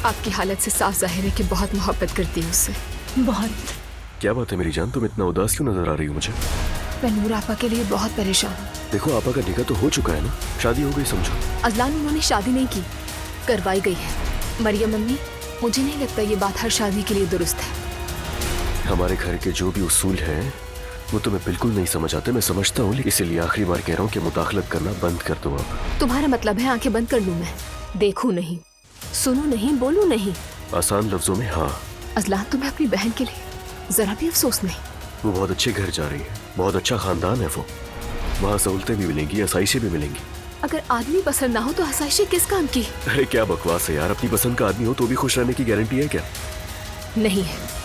आपकी हालत से साफ जाहिर है कि बहुत मोहब्बत करती हूँ उससे, बहुत। क्या बात है मेरी जान, तुम इतना उदास क्यों नजर आ रही हो मुझे? मैं नूर आपा के लिए बहुत परेशान हूँ। देखो आपा का निकाह तो हो चुका है ना, शादी हो गई समझो। अजलान, उन्होंने शादी नहीं की, करवाई गई है। मरियम अम्मी, मुझे नहीं लगता ये बात हर शादी के लिए दुरुस्त है। हमारे घर के जो भी उसूल हैं वो तुम्हें बिल्कुल नहीं समझ आते, मैं समझता हूँ, इसीलिए आखिरी बार कह रहा हूँ कि मुदाखलत करना बंद कर दो आप। तुम्हारा मतलब है आंखें बंद कर लूं मैं, देखूं नहीं, सुनूं नहीं, बोलूं नहीं? आसान लफ्जों में हाँ। अजलान, तुम्हें अपनी बहन के लिए जरा भी अफसोस नहीं? वो बहुत अच्छे घर जा रही है, बहुत अच्छा खानदान है वो, वहाँ सहूलतें भी मिलेंगी, आसाइशें भी मिलेंगी। अगर आदमी पसंद ना हो तो आसाइशें किस काम की? अरे क्या बकवास है यार, अपनी पसंद का आदमी हो तो भी खुश रहने की गारंटी है क्या? नहीं है।